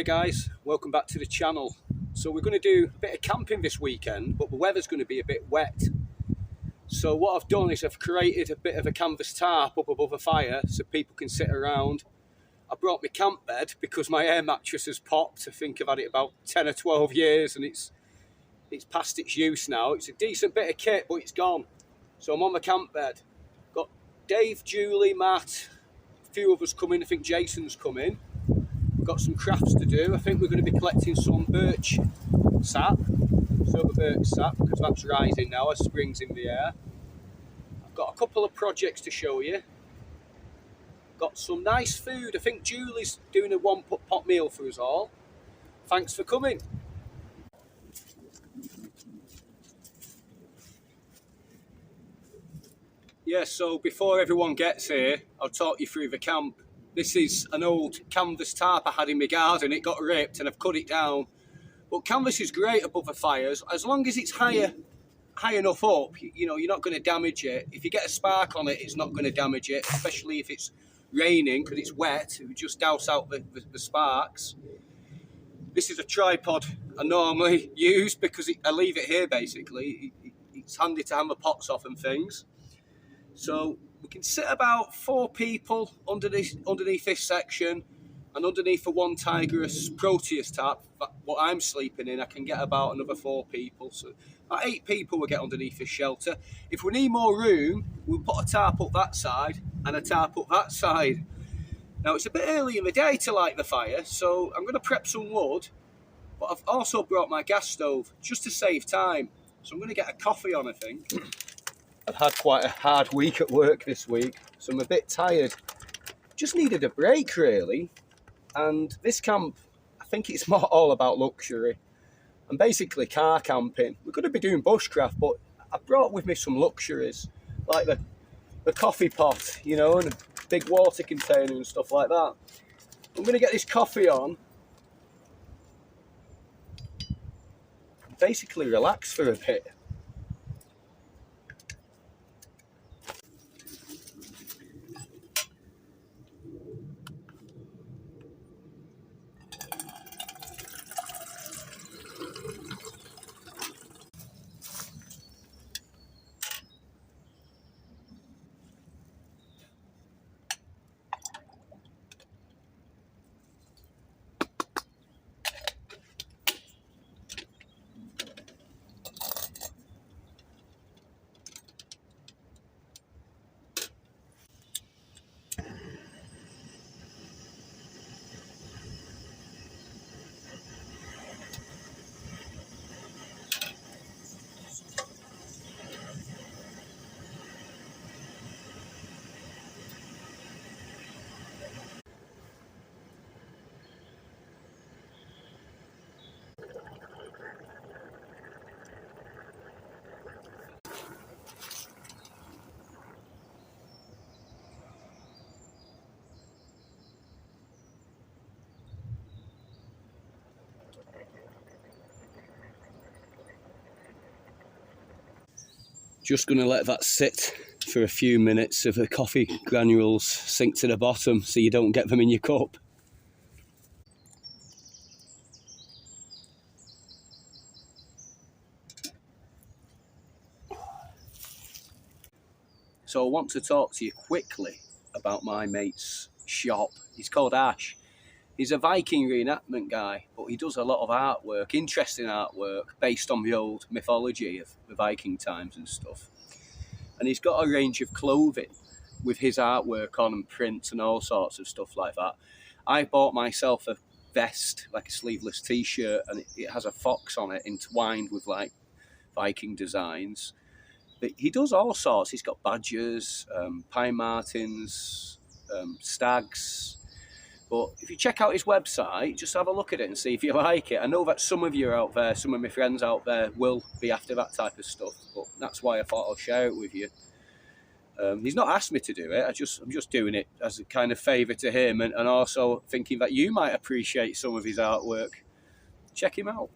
guys, welcome back to the channel. So we're going to do a bit of camping this weekend, but the weather's going to be a bit wet. So what I've done is I've created a bit of a canvas tarp up above a fire so people can sit around. I brought my camp bed because my air mattress has popped. I think I've had it about 10 or 12 years and it's past its use now. It's a decent bit of kit, but it's gone. So I'm on my camp bed. Got Dave, Julie, Matt, a few of us coming. I think Jason's coming. Got some crafts to do. I think we're going to be collecting some birch sap, silver birch sap, because that's rising now as spring's in the air. I've got a couple of projects to show you. Got some nice food. I think Julie's doing a one-pot meal for us all. Thanks for coming. Yeah, so before everyone gets here, I'll talk you through the camp. This is an old canvas tarp I had in my garden. It got ripped and I've cut it down. But canvas is great above the fires. As long as it's high enough up, you know, you're not going to damage it. If you get a spark on it, it's not going to damage it, especially if it's raining because it's wet. It would just douse out the sparks. This is a tripod I normally use because I leave it here basically. It's handy to hammer pots off and things. So we can sit about 4 people underneath this section, and underneath the one Tigris Proteus tarp, what I'm sleeping in, I can get about another 4 people. So about 8 people will get underneath this shelter. If we need more room, we'll put a tarp up that side and a tarp up that side. Now it's a bit early in the day to light the fire, so I'm going to prep some wood, but I've also brought my gas stove just to save time. So I'm going to get a coffee on, I think. I've had quite a hard week at work this week, so I'm a bit tired. Just needed a break, really. And this camp, I think it's more all about luxury and basically car camping. We're going to be doing bushcraft, but I brought with me some luxuries, like the coffee pot, you know, and a big water container and stuff like that. I'm going to get this coffee on, basically relax for a bit. Just going to let that sit for a few minutes so the coffee granules sink to the bottom so you don't get them in your cup. So I want to talk to you quickly about my mate's shop. He's called Ash. He's a Viking reenactment guy, but he does a lot of artwork, interesting artwork, based on the old mythology of the Viking times and stuff. And he's got a range of clothing with his artwork on and prints and all sorts of stuff like that. I bought myself a vest, like a sleeveless t-shirt, and it has a fox on it entwined with like Viking designs. But he does all sorts. He's got badgers, pine martens, stags. But if you check out his website, just have a look at it and see if you like it. I know that some of you out there, some of my friends out there will be after that type of stuff, but that's why I thought I'll share it with you. He's not asked me to do it. I'm just doing it as a kind of favour to him, and also thinking that you might appreciate some of his artwork. Check him out.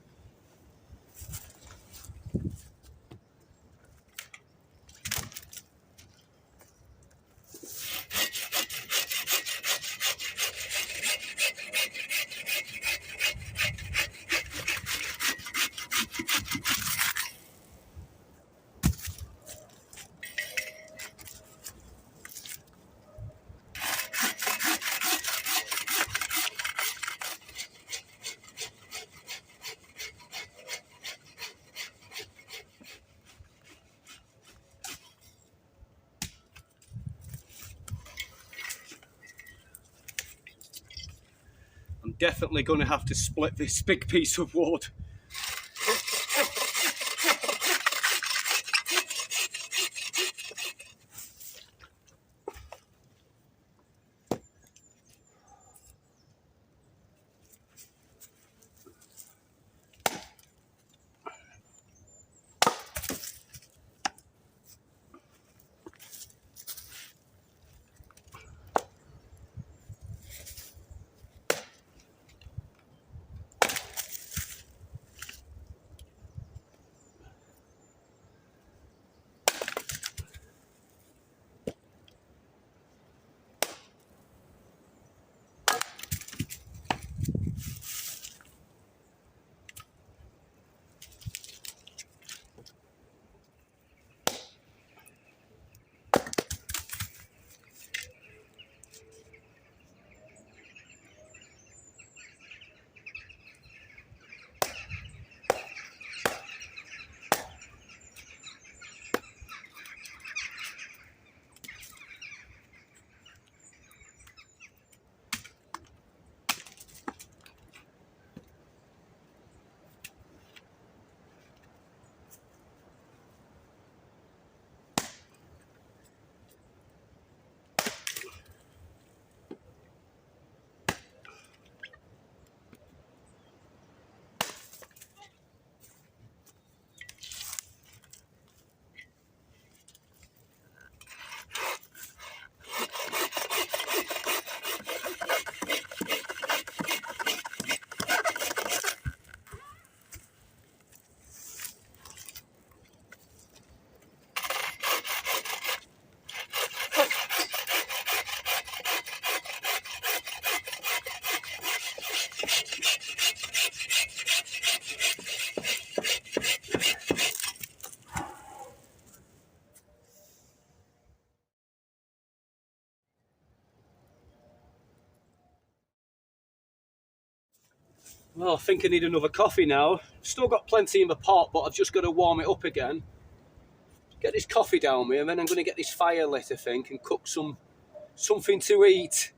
definitely going to have to split this big piece of wood. Well, I think I need another coffee now. Still got plenty in the pot, but I've just got to warm it up again. Get this coffee down me, and then I'm going to get this fire lit, I think, and cook something to eat.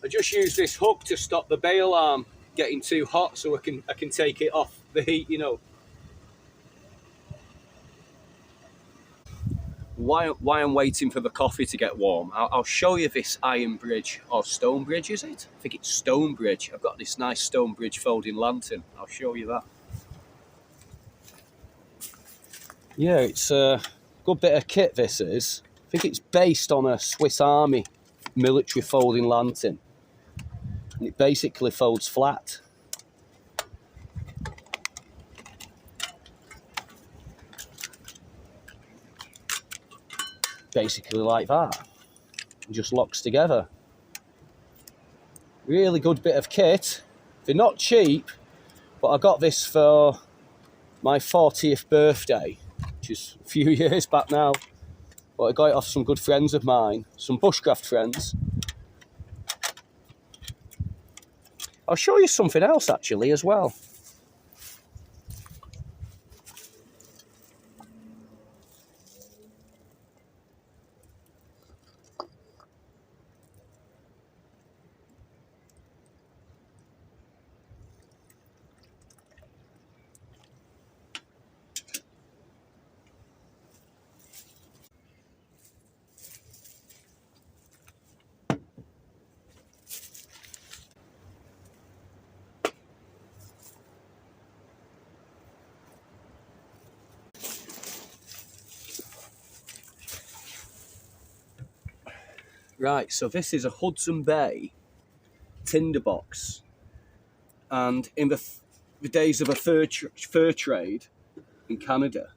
I just use this hook to stop the bail arm getting too hot, so I can take it off the heat, you know. Why I'm waiting for the coffee to get warm, I'll show you this iron bridge, or stone bridge, is it? I think it's stone bridge. I've got this nice stone bridge folding lantern. I'll show you that. Yeah, it's a good bit of kit, this is. I think it's based on a Swiss Army military folding lantern. And it basically folds flat. Basically like that. It just locks together. Really good bit of kit. They're not cheap, but I got this for my 40th birthday, which is a few years back now. But I got it off some good friends of mine, some bushcraft friends. I'll show you something else actually as well. Right, so this is a Hudson Bay tinderbox, and in the days of a fur trade in Canada,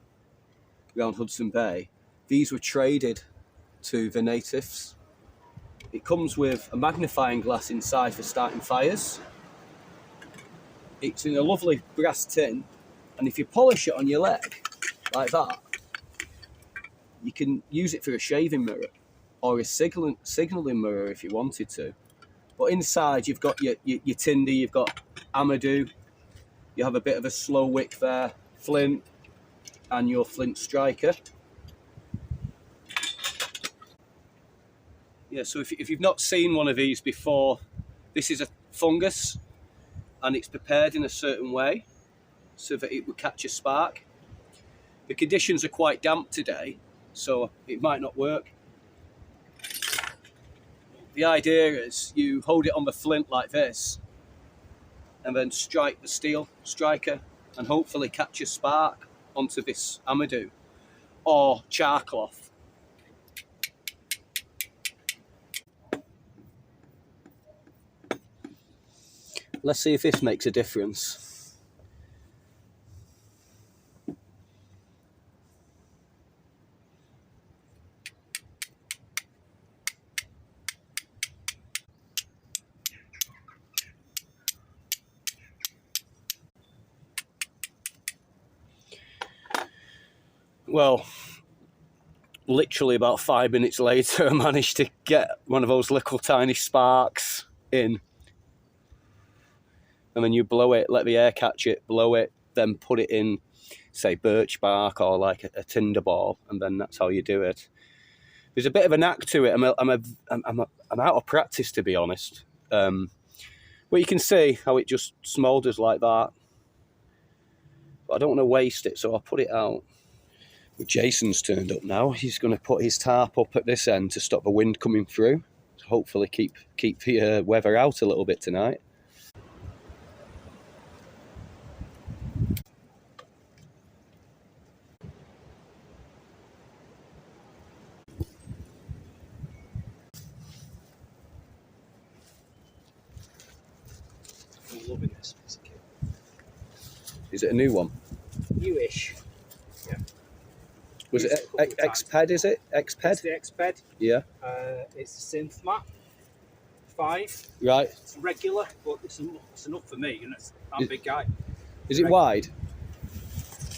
around Hudson Bay, these were traded to the natives. It comes with a magnifying glass inside for starting fires. It's in a lovely brass tin, and if you polish it on your leg, like that, you can use it for a shaving mirror, or a signalling mirror if you wanted to. But inside you've got your tinder, you've got amadou, you have a bit of a slow wick there, flint, and your flint striker. Yeah, so if you've not seen one of these before, this is a fungus and it's prepared in a certain way so that it would catch a spark. The conditions are quite damp today, so it might not work. The idea is you hold it on the flint like this and then strike the steel striker and hopefully catch a spark onto this amadou or char cloth. Let's see if this makes a difference. Well, literally about 5 minutes later, I managed to get one of those little tiny sparks in. And then you blow it, let the air catch it, blow it, then put it in, say, birch bark or like a tinder ball, and then that's how you do it. There's a bit of a knack to it. I'm out of practice, to be honest. But you can see how it just smoulders like that. But I don't want to waste it, so I'll put it out. But Jason's turned up now. He's going to put his tarp up at this end to stop the wind coming through. To hopefully keep the weather out a little bit tonight. I'm loving this piece of kit. Is it a new one? Newish. Yeah. Was it X-Ped, is it? X-Ped? It's the X-Ped. Yeah. It's a synth map. 5. Right. It's regular, but it's enough for me. You know, I'm a big guy. Is it wide?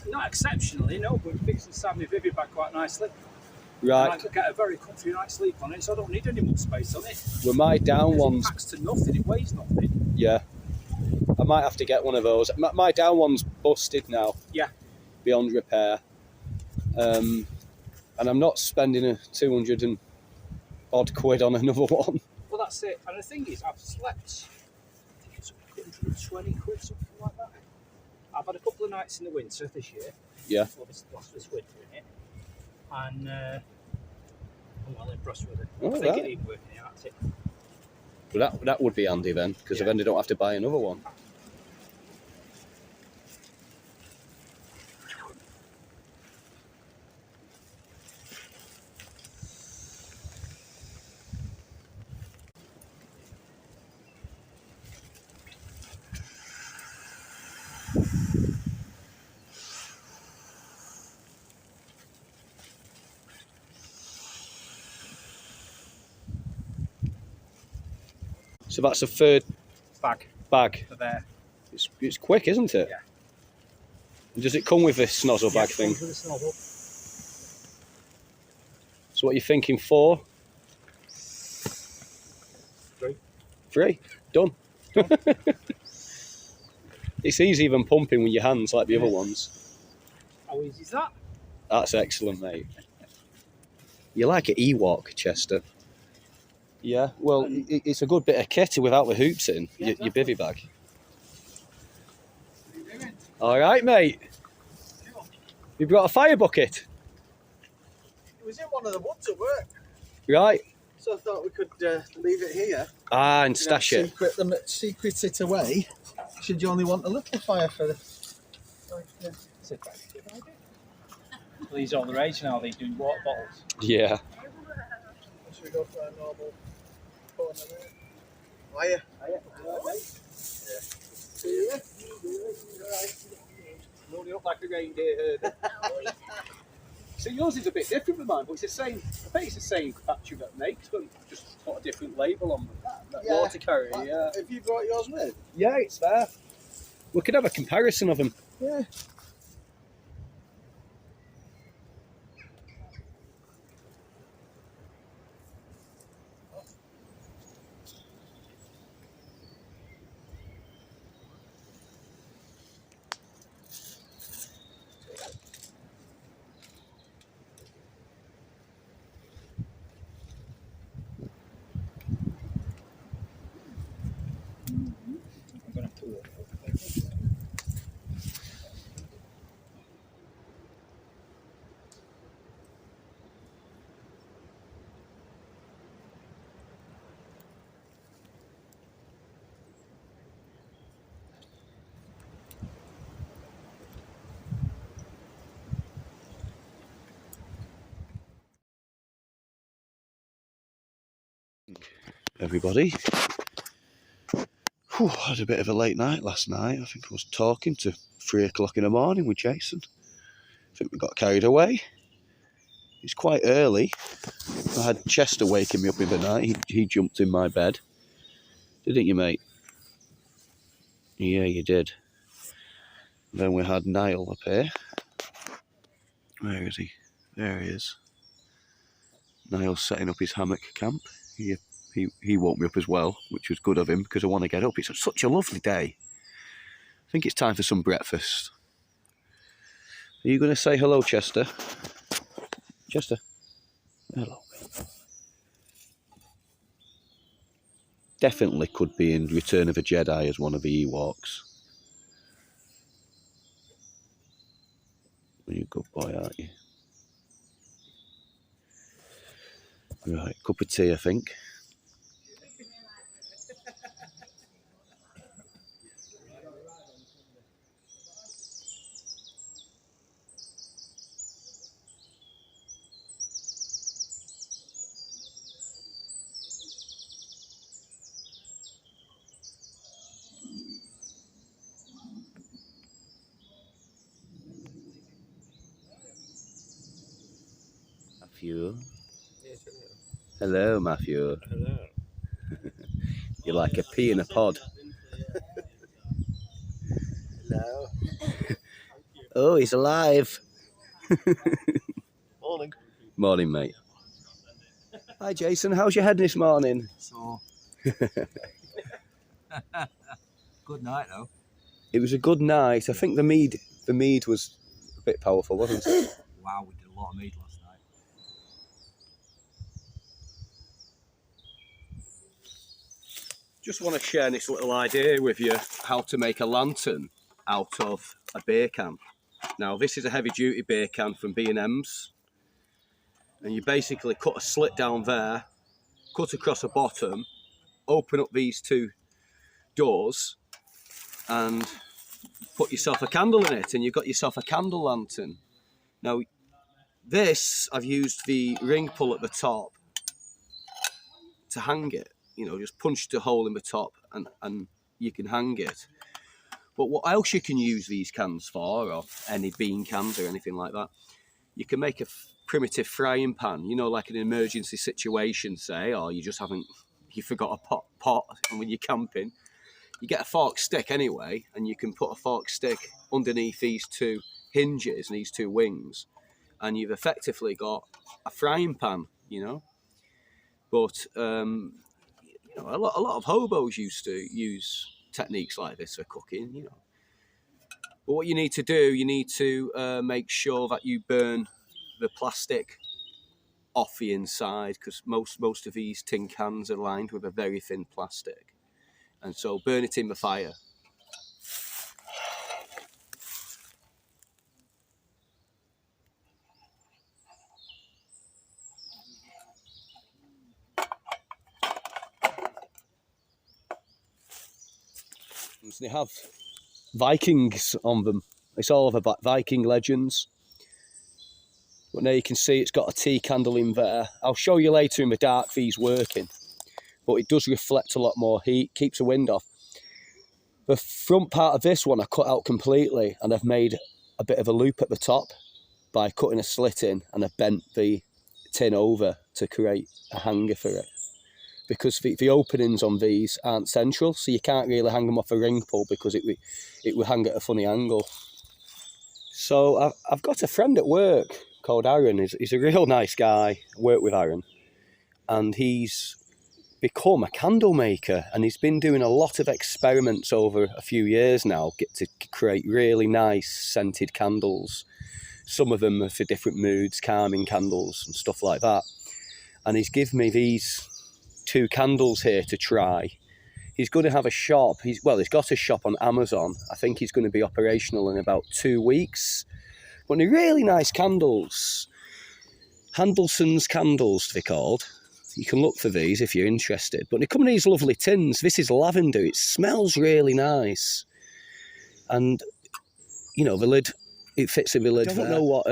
Not exceptionally, no, but it fits inside my Vivi bag quite nicely. Right. And I get a very comfy night's sleep on it, so I don't need any more space on it. Well, my down one's... It packs to nothing, it weighs nothing. Yeah. I might have to get one of those. My down one's busted now. Yeah. Beyond repair. And I'm not spending a 200 and odd quid on another one. Well, that's it. And the thing is, I've slept, I think it's 120 quid, something like that. I've had a couple of nights in the winter this year. Yeah. Well, this winter in it. And I'm well impressed with it. Oh, I think right. it even working in the Arctic. Well, that would be handy then, because then I don't have to buy another one. So that's a third bag. For there. It's quick, isn't it? Yeah. And does it come with this snozzle bag thing? Comes with a snozzle. So what are you thinking, 4? 3. 3? Done. It's easier than pumping with your hands like the other ones. How easy is that? That's excellent, mate. You like an Ewok, Chester? Yeah, well, it's a good bit of kit without the hoops in, your bivvy bag. What are you doing? All right, mate. Sure. You brought a fire bucket? It was in one of the woods at work, Right. so I thought we could leave it here. Ah, and stash it. Secret it away. Should you only want a little fire for the... It's a very good idea. Well, these are all the rage now, they do water bottles. Yeah. Should we go for our normal corner there? Fire. Yeah. Loading up like a reindeer herd. So yours is a bit different than mine, but it's the same. I bet it's the same factory that makes, but just put a different label on that water carrier. Yeah. Have you brought yours with? Yeah, it's there. We could have a comparison of them. Yeah. everybody. Whew, I had a bit of a late night last night. I think I was talking to 3 o'clock in the morning with Jason. I think we got carried away. It's quite early. I had Chester waking me up in the night. He jumped in my bed. Didn't you, mate? Yeah, you did. Then we had Niall up here. Where is he? There he is. Niall's setting up his hammock camp. He woke me up as well, which was good of him because I want to get up. It's such a lovely day. I think it's time for some breakfast. Are you going to say hello, Chester? Chester? Hello. Definitely could be in Return of a Jedi as one of the Ewoks. You're a good boy, aren't you? Right, cup of tea, I think. Matthew. Hello, Matthew. Hello. You're like a pea in a pod. Hello. Oh, he's alive. Morning. Morning, mate. Hi, Jason. How's your head this morning? So, good night though. It was a good night. I think the mead was a bit powerful, wasn't it? Wow, we did a lot of mead last night. Just want to share this little idea with you how to make a lantern out of a beer can. Now this is a heavy duty beer can from B&M's, and you basically cut a slit down there, cut across the bottom, open up these 2 doors and put yourself a candle in it, and you've got yourself a candle lantern. Now this, I've used the ring pull at the top to hang it. You know, just punched a hole in the top and you can hang it. But what else you can use these cans for, or any bean cans or anything like that, you can make a primitive frying pan, you know, like an emergency situation, say, or you forgot a pot and when you're camping, you get a fork stick anyway, and you can put a fork stick underneath these 2 hinges and these 2 wings, and you've effectively got a frying pan, you know. But you know, a lot of hobos used to use techniques like this for cooking, you know. But what you need to do, you need to make sure that you burn the plastic off the inside, because most of these tin cans are lined with a very thin plastic, and so burn it in the fire. They have Vikings on them. It's all of a Viking legends. But now you can see it's got a tea candle in there. I'll show you later in the dark these working. But it does reflect a lot more heat, keeps the wind off. The front part of this one I cut out completely, and I've made a bit of a loop at the top by cutting a slit in, and I've bent the tin over to create a hanger for it. Because the openings on these aren't central, so you can't really hang them off a ring pull because it would hang at a funny angle. So I've got a friend at work called Aaron. He's a real nice guy. I work with Aaron, and he's become a candle maker, and he's been doing a lot of experiments over a few years now to create really nice scented candles. Some of them are for different moods, calming candles and stuff like that. And he's given me these 2 candles here to try. He's going to have a shop. He's got a shop on Amazon. I think he's going to be operational in about 2 weeks. But they're really nice candles. HUDSON's candles, they're called. You can look for these if you're interested. But they come in these lovely tins. This is lavender. It smells really nice. And, you know, the lid, it fits in the lid. I don't know what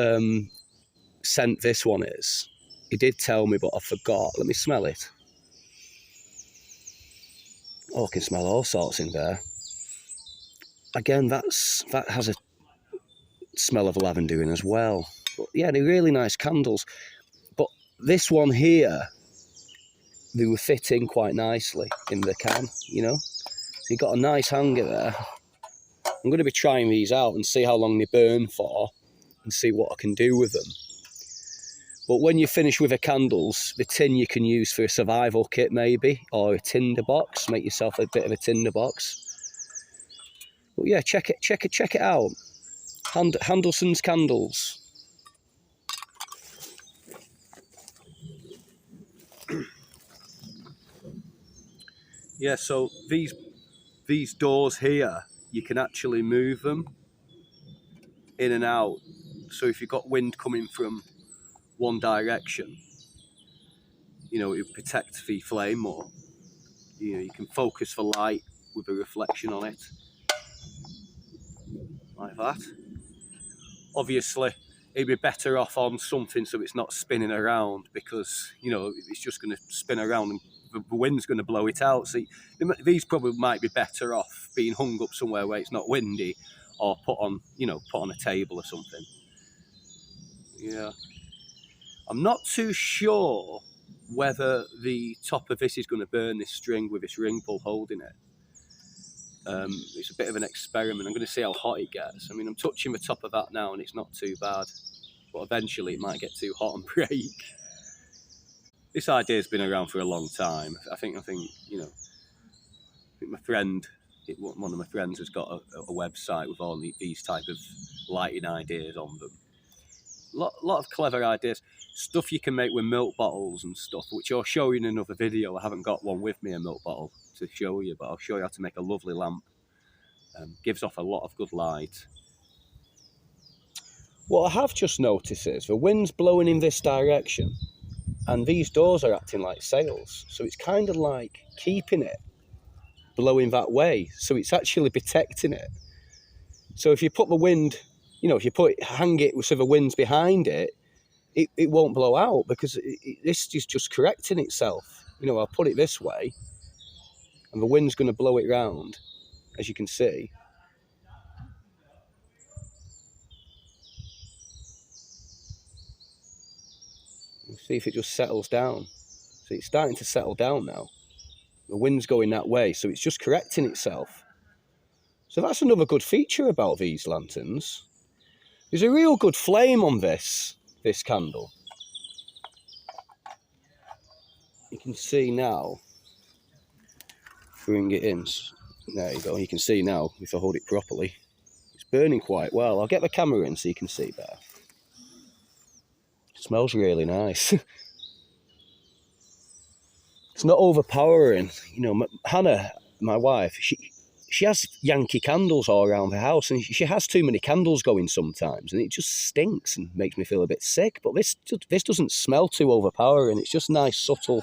scent this one is. He did tell me, but I forgot. Let me smell it. Oh, I can smell all sorts in there. Again, that has a smell of lavender in as well. But yeah, they're really nice candles. But this one here, they were fitting quite nicely in the can, you know. So you got a nice hanger there. I'm going to be trying these out and see how long they burn for and see what I can do with them. But when you finish with the candles, the tin you can use for a survival kit maybe, or a tinderbox. Make yourself a bit of a tinderbox. But yeah, check it out. Handelson's candles. Yeah, so these doors here, you can actually move them in and out. So if you've got wind coming from one direction, you know, it protects the flame more. You know, you can focus the light with a reflection on it, like that. Obviously, it'd be better off on something so it's not spinning around, because, you know, it's just going to spin around and the wind's going to blow it out. So these probably might be better off being hung up somewhere where it's not windy, or put on, you know, put on a table or something. Yeah. I'm not too sure whether the top of this is going to burn this string with this ring pull holding it. It's a bit of an experiment. I'm going to see how hot it gets. I mean, I'm touching the top of that now and it's not too bad, but eventually it might get too hot and break. This idea's been around for a long time. I think you know, I think my friend, one of my friends has got a website with all these type of lighting ideas on them. Lot of clever ideas. Stuff you can make with milk bottles and stuff, which I'll show you in another video. I haven't got one with me, a milk bottle, to show you, but I'll show you how to make a lovely lamp. Gives off a lot of good light. What I have just noticed is the wind's blowing in this direction, and these doors are acting like sails, so it's kind of like keeping it blowing that way, so it's actually protecting it. So if you put the wind, you know, if you hang it so the wind's behind it, it won't blow out, because this is just correcting itself. You know, I'll put it this way, and the wind's going to blow it round, as you can see. See if it just settles down. So it's starting to settle down now. The wind's going that way, so it's just correcting itself. So that's another good feature about these lanterns. There's a real good flame on this candle. You can see now. Bring it in. There you go. You can see now, if I hold it properly, it's burning quite well. I'll get the camera in so you can see better. It smells really nice. It's not overpowering. You know, Hannah, my wife, she has Yankee candles all around the house, and she has too many candles going sometimes, and it just stinks and makes me feel a bit sick. But this doesn't smell too overpowering. It's just nice, subtle,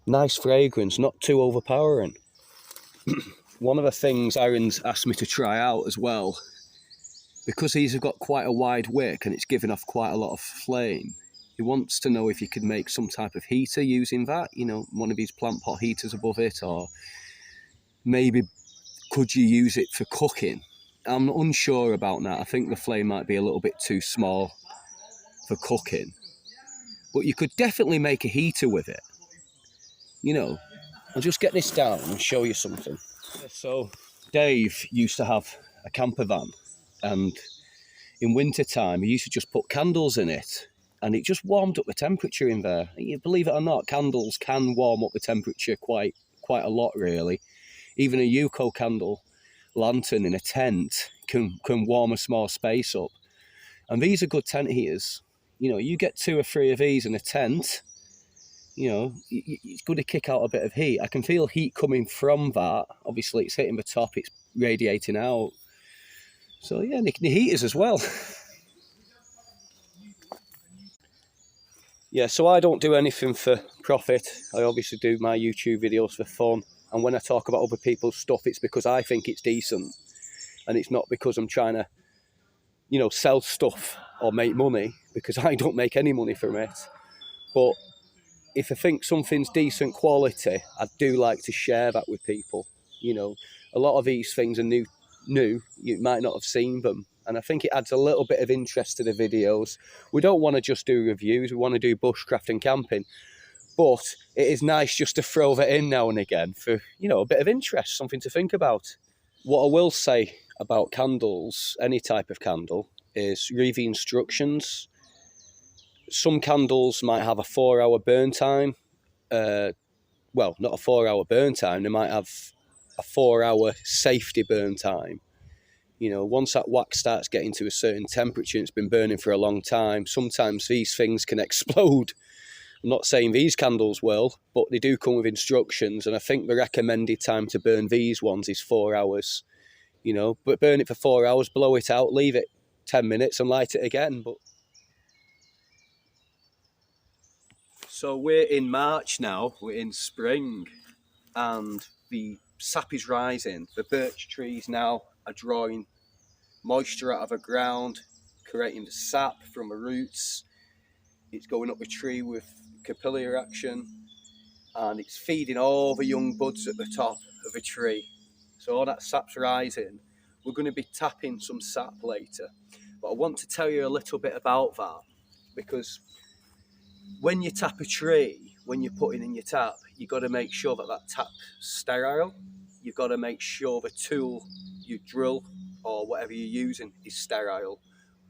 nice fragrance, not too overpowering. One of the things Aaron's asked me to try out as well, because these have got quite a wide wick and it's giving off quite a lot of flame, he wants to know if you could make some type of heater using that, you know, one of these plant pot heaters above it, or maybe could you use it for cooking? I'm unsure about that. I think the flame might be a little bit too small for cooking, but you could definitely make a heater with it. You know, I'll just get this down and show you something. So Dave used to have a camper van, and in winter time he used to just put candles in it, and it just warmed up the temperature in there. You believe it or not, candles can warm up the temperature quite a lot, really. Even a UCO candle lantern in a tent can warm a small space up. And these are good tent heaters. You know, you get 2 or 3 of these in a tent, you know, it's going to kick out a bit of heat. I can feel heat coming from that. Obviously, it's hitting the top, it's radiating out. So yeah, the heaters as well. Yeah, so I don't do anything for profit. I obviously do my YouTube videos for fun. And when I talk about other people's stuff, it's because I think it's decent. And it's not because I'm trying to, you know, sell stuff or make money, because I don't make any money from it. But if I think something's decent quality, I do like to share that with people. You know, a lot of these things are new, you might not have seen them. And I think it adds a little bit of interest to the videos. We don't want to just do reviews, we want to do bushcraft and camping. But it is nice just to throw that in now and again for, you know, a bit of interest, something to think about. What I will say about candles, any type of candle, is read the instructions. Some candles might have a 4-hour burn time. Well, not a 4-hour burn time, they might have a 4-hour safety burn time. You know, once that wax starts getting to a certain temperature, it's been burning for a long time, sometimes these things can explode. I'm not saying these candles will, but they do come with instructions, and I think the recommended time to burn these ones is 4 hours. You know, but burn it for 4 hours, blow it out, leave it 10 minutes and light it again. But so we're in March now, we're in spring, and the sap is rising. The birch trees now are drawing moisture out of the ground, creating the sap from the roots. It's going up the tree with capillary action, and it's feeding all the young buds at the top of the tree. So all that sap's rising. We're going to be tapping some sap later, but I want to tell you a little bit about that, because when you tap a tree, when you're putting in your tap, you've got to make sure that that tap's sterile. You've got to make sure the tool you drill or whatever you're using is sterile,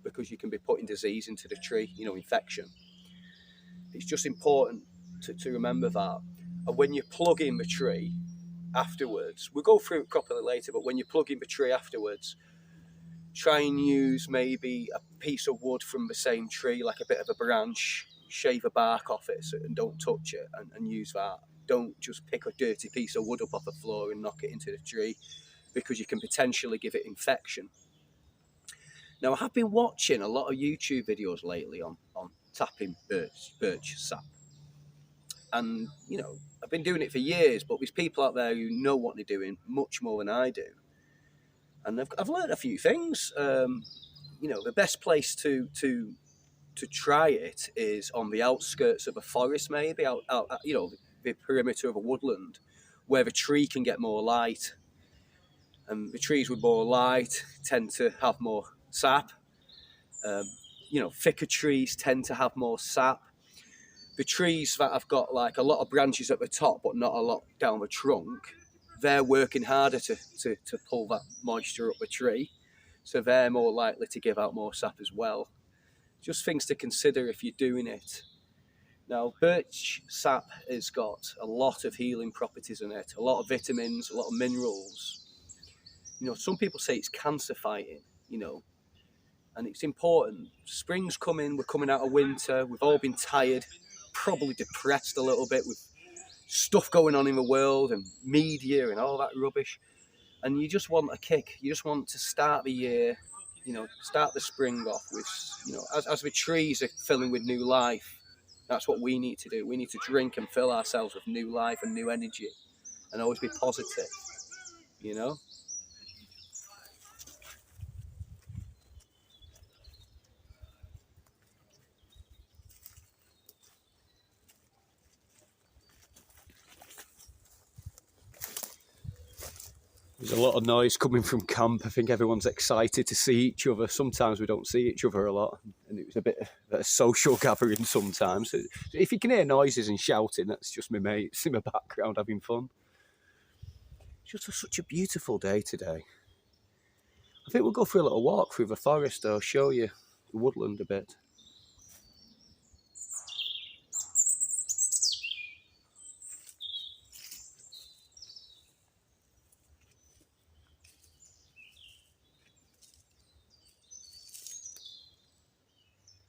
because you can be putting disease into the tree, you know, infection. It's just important to remember that. And when you plug in the tree afterwards, we'll go through it properly later, but when you plug in the tree afterwards, try and use maybe a piece of wood from the same tree, like a bit of a branch, shave the bark off it and don't touch it, and use that. Don't just pick a dirty piece of wood up off the floor and knock it into the tree, because you can potentially give it infection. Now, I have been watching a lot of YouTube videos lately on tapping birch sap. And, you know, I've been doing it for years, but there's people out there who know what they're doing much more than I do. And I've learned a few things. You know, the best place to try it is on the outskirts of a forest, maybe, out you know, the perimeter of a woodland, where the tree can get more light. And the trees with more light tend to have more sap. You know, thicker trees tend to have more sap. The trees that have got like a lot of branches at the top but not a lot down the trunk, they're working harder to pull that moisture up the tree. So they're more likely to give out more sap as well. Just things to consider if you're doing it. Now, birch sap has got a lot of healing properties in it, a lot of vitamins, a lot of minerals. You know, some people say it's cancer fighting, you know, and it's important. Spring's coming, we're coming out of winter, we've all been tired, probably depressed a little bit with stuff going on in the world and media and all that rubbish. And you just want a kick, you just want to start the year, you know, start the spring off with, you know, as the trees are filling with new life. That's what we need to do. We need to drink and fill ourselves with new life and new energy, and always be positive, you know. There's a lot of noise coming from camp. I think everyone's excited to see each other. Sometimes we don't see each other a lot, and it was a bit of a social gathering sometimes. So if you can hear noises and shouting, that's just my mates in the background having fun. It's just such a beautiful day today. I think we'll go for a little walk through the forest. I'll show you the woodland a bit.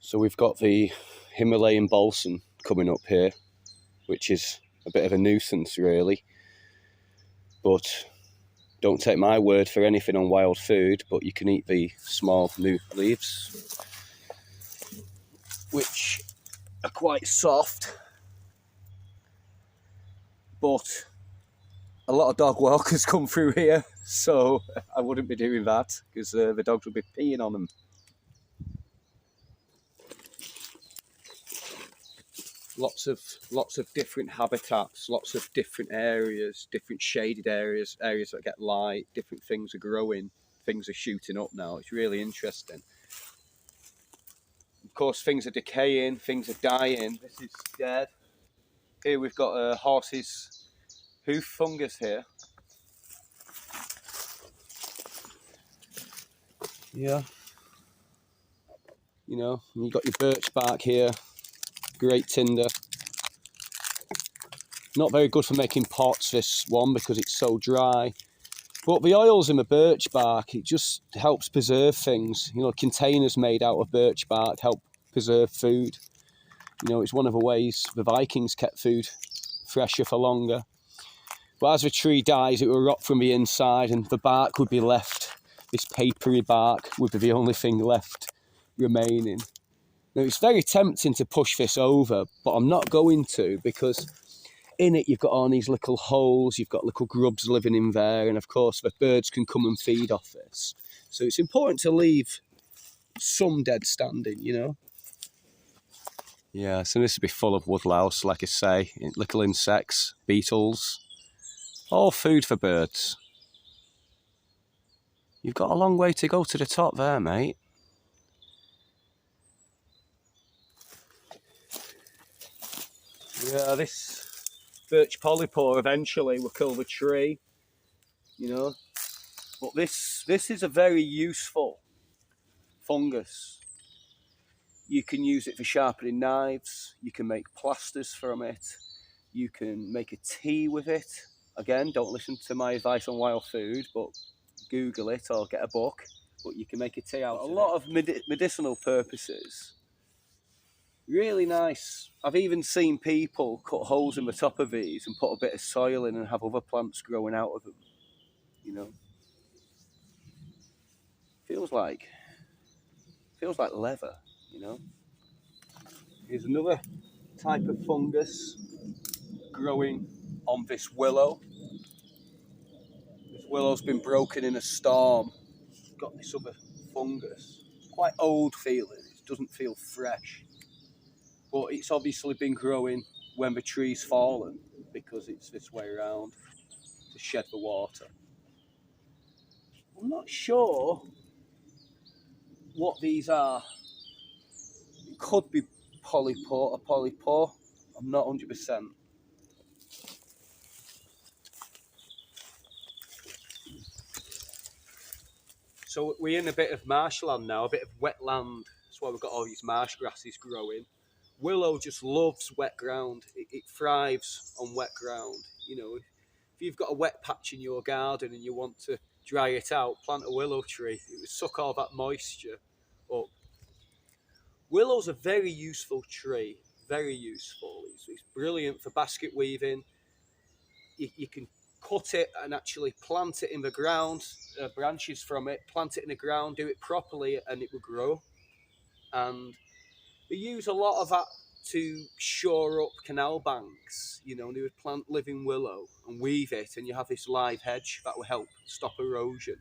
So we've got the Himalayan balsam coming up here, which is a bit of a nuisance really, but don't take my word for anything on wild food, but you can eat the small new leaves, which are quite soft, but a lot of dog walkers come through here, so I wouldn't be doing that, because the dogs would be peeing on them. lots of different habitats, lots of different areas, different shaded areas, areas that get light, different things are growing, things are shooting up now. It's really interesting. Of course, things are decaying, things are dying. This is dead. Here we've got a horse's hoof fungus here. Yeah. You know, and you've got your birch bark here. Great tinder. Not very good for making pots, this one, because it's so dry. But the oils in the birch bark, it just helps preserve things. You know, containers made out of birch bark help preserve food. You know, it's one of the ways the Vikings kept food fresher for longer. But as the tree dies, it will rot from the inside and the bark would be left. This papery bark would be the only thing left remaining. Now, it's very tempting to push this over, but I'm not going to, because in it you've got all these little holes, you've got little grubs living in there, and of course the birds can come and feed off this. So it's important to leave some dead standing, you know. Yeah, so this would be full of woodlouse, like I say, little insects, beetles, all food for birds. You've got a long way to go to the top there, mate. Yeah, this birch polypore eventually will kill the tree, you know. But this is a very useful fungus. You can use it for sharpening knives, you can make plasters from it, you can make a tea with it. Again, don't listen to my advice on wild food, but Google it or get a book. But you can make a tea out of it. A lot of medicinal purposes. Really nice. I've even seen people cut holes in the top of these and put a bit of soil in and have other plants growing out of them. You know, feels like leather. You know. Here's another type of fungus growing on this willow. This willow's been broken in a storm. It's got this other fungus. It's quite old feeling. It doesn't feel fresh. But it's obviously been growing when the tree's fallen, because it's this way around to shed the water. I'm not sure what these are. It could be polypore or polypore. I'm not 100%. So we're in a bit of marshland now, a bit of wetland. That's why we've got all these marsh grasses growing. Willow just loves wet ground. It thrives on wet ground. You know, if you've got a wet patch in your garden and you want to dry it out, plant a willow tree. It will suck all that moisture up. Willow's a very useful tree, very useful. It's brilliant for basket weaving. You can cut it and actually plant it in the ground, branches from it, plant it in the ground, do it properly, and it will grow. And they use a lot of that to shore up canal banks. You know, they would plant living willow and weave it, and you have this live hedge that will help stop erosion.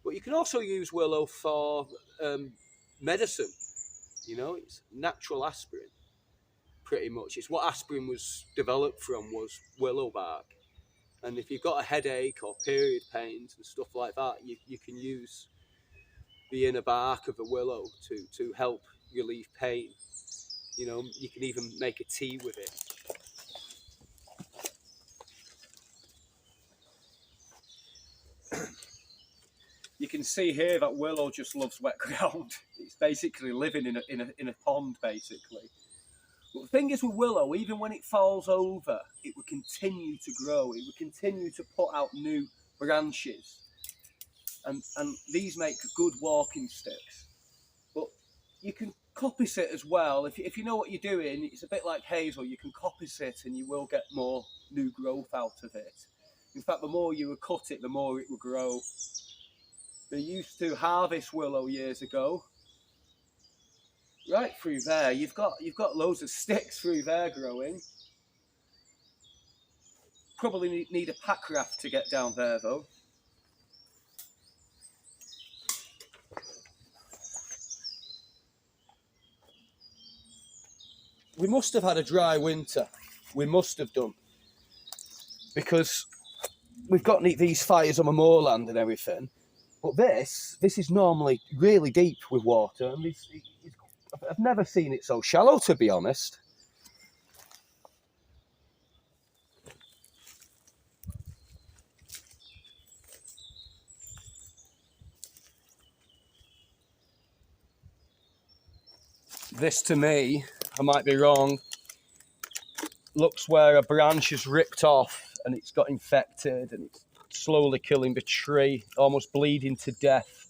But you can also use willow for medicine. You know, it's natural aspirin, pretty much. It's what aspirin was developed from, was willow bark. And if you've got a headache or period pains and stuff like that, you can use the inner bark of the willow to help relieve pain. You know, you can even make a tea with it. You can see here that willow just loves wet ground. It's basically living in a pond, basically. But the thing is with willow, even when it falls over, it will continue to grow. It will continue to put out new branches. And these make good walking sticks. But you can coppice it as well. If you know what you're doing, it's a bit like hazel. You can coppice it and you will get more new growth out of it. In fact, the more you cut it, the more it will grow. They used to harvest willow years ago. Right through there, you've got loads of sticks through there growing. Probably need a pack raft to get down there though. we must have had a dry winter. We must have done. Because we've got these fires on the moorland and everything. But this is normally really deep with water. And I've never seen it so shallow, to be honest. This, to me, I might be wrong, looks where a branch is ripped off and it's got infected and it's slowly killing the tree, almost bleeding to death.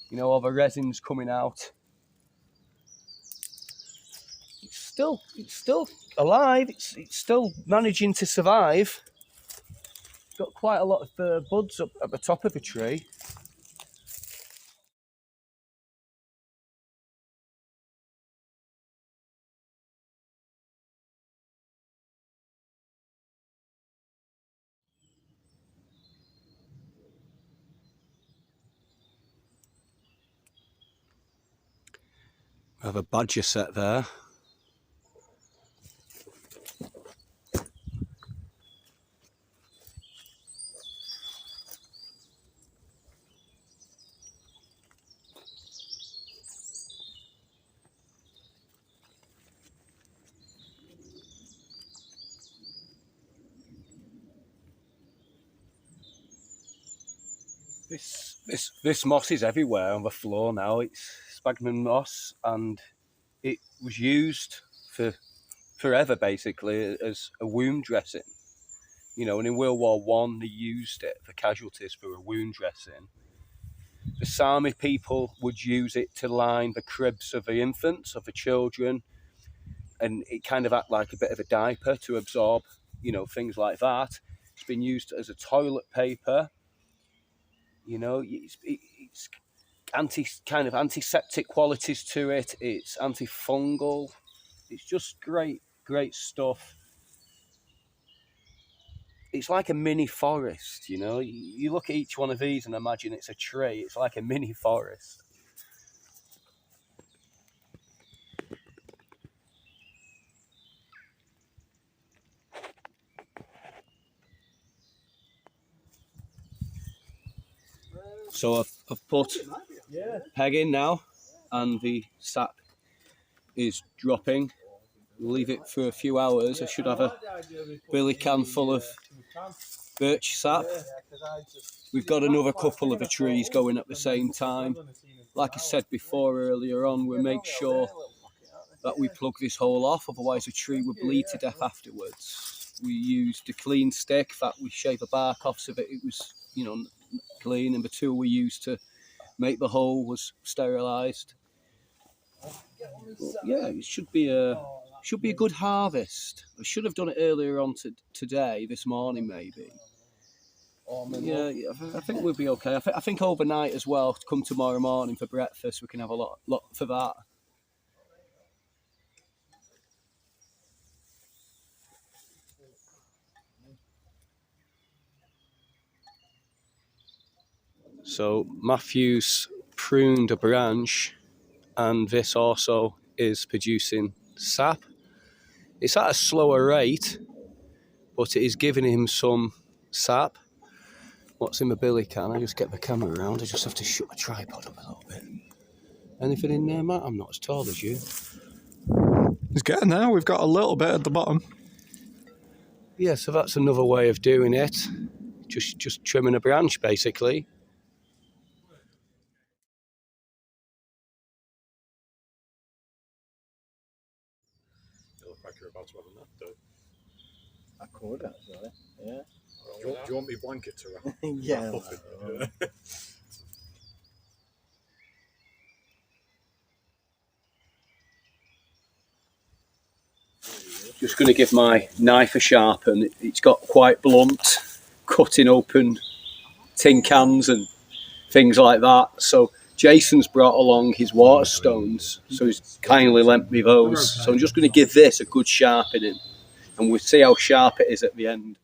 You know, all the resin's coming out. It's still alive. It's still managing to survive. Got quite a lot of buds up at the top of the tree. We have a badger set there. This moss is everywhere on the floor now. It's sphagnum moss, and it was used for forever basically as a wound dressing. You know, and in World War One they used it for casualties for a wound dressing. The Sami people would use it to line the cribs of the infants, of the children, and it kind of acted like a bit of a diaper to absorb, you know, things like that. It's been used as a toilet paper. You know, it's kind of antiseptic qualities to it. It's antifungal. It's just great stuff. It's like a mini forest, you know. You look at each one of these and imagine it's a tree. It's like a mini forest. So I've put peg in now, and the sap is dropping. We'll leave it for a few hours. I should have a billy can full of birch sap. We've got another couple of the trees going at the same time. Like I said before earlier on, we'll make sure that we plug this hole off, otherwise the tree would bleed to death afterwards. We used a clean stick that we shave the bark off so that it was, you know, clean, and the tool we used to make the hole was sterilised. Yeah, it should be a good harvest. I should have done it earlier on today, this morning maybe. Yeah, I think we'll be okay. I think overnight as well, come tomorrow morning for breakfast, we can have a lot for that. So Matthew's pruned a branch, and this also is producing sap. It's at a slower rate, but it is giving him some sap. What's in the billy can? I just get the camera around. I just have to shut my tripod up a little bit. Anything in there, Matt? I'm not as tall as you. It's getting there. We've got a little bit at the bottom. Yeah, so that's another way of doing it. Just trimming a branch, basically. You look like you're about to have a nap, though. I could actually, yeah. Do you want me blanket to wrap? Yeah. Just going to give my knife a sharpen. It's got quite blunt, cutting open tin cans and things like that. So Jason's brought along his water stones, so he's kindly lent me those. So I'm just going to give this a good sharpening, and we'll see how sharp it is at the end.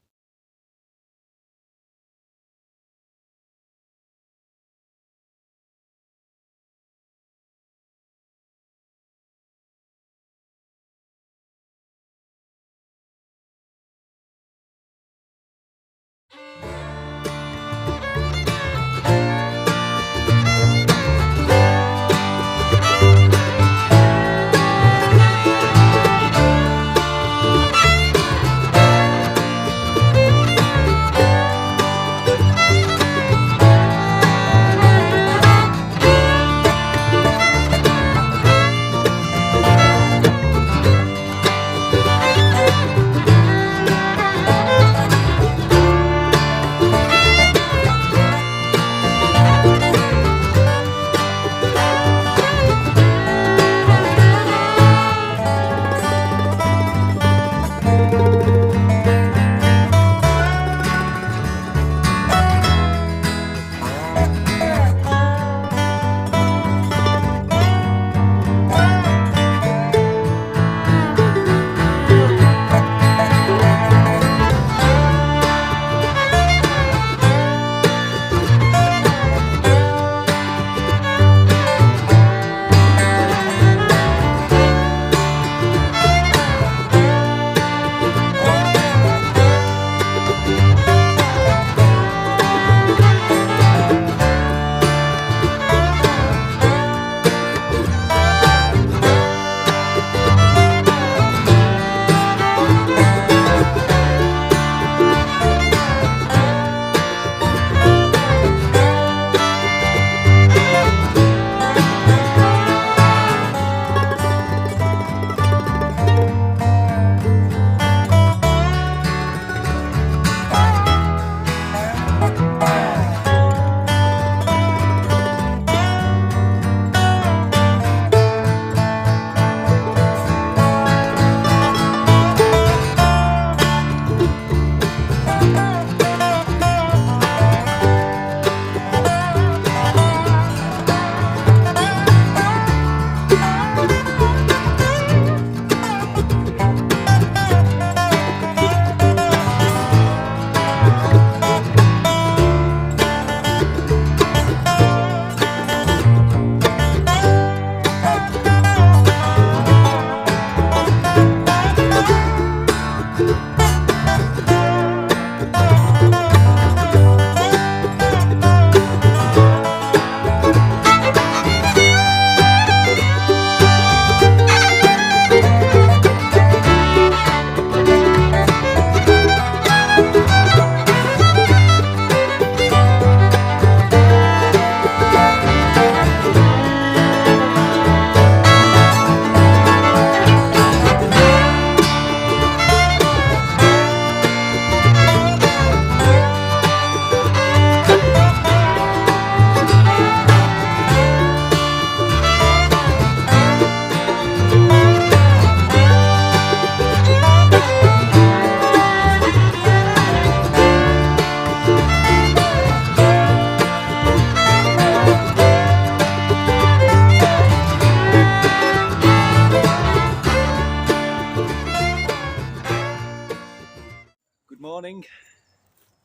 morning.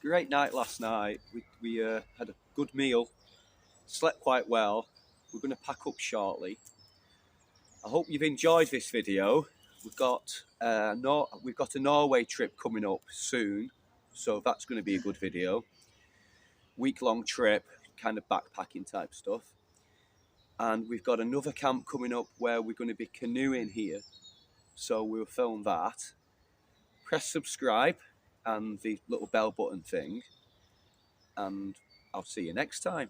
Great night last night. We had a good meal, slept quite well. We're going to pack up shortly. I hope you've enjoyed this video. We've got a Norway trip coming up soon, so that's going to be a good video. Week-long trip, kind of backpacking type stuff. And we've got another camp coming up where we're going to be canoeing here, so we'll film that. Press subscribe and the little bell button thing, and I'll see you next time.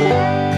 Bye.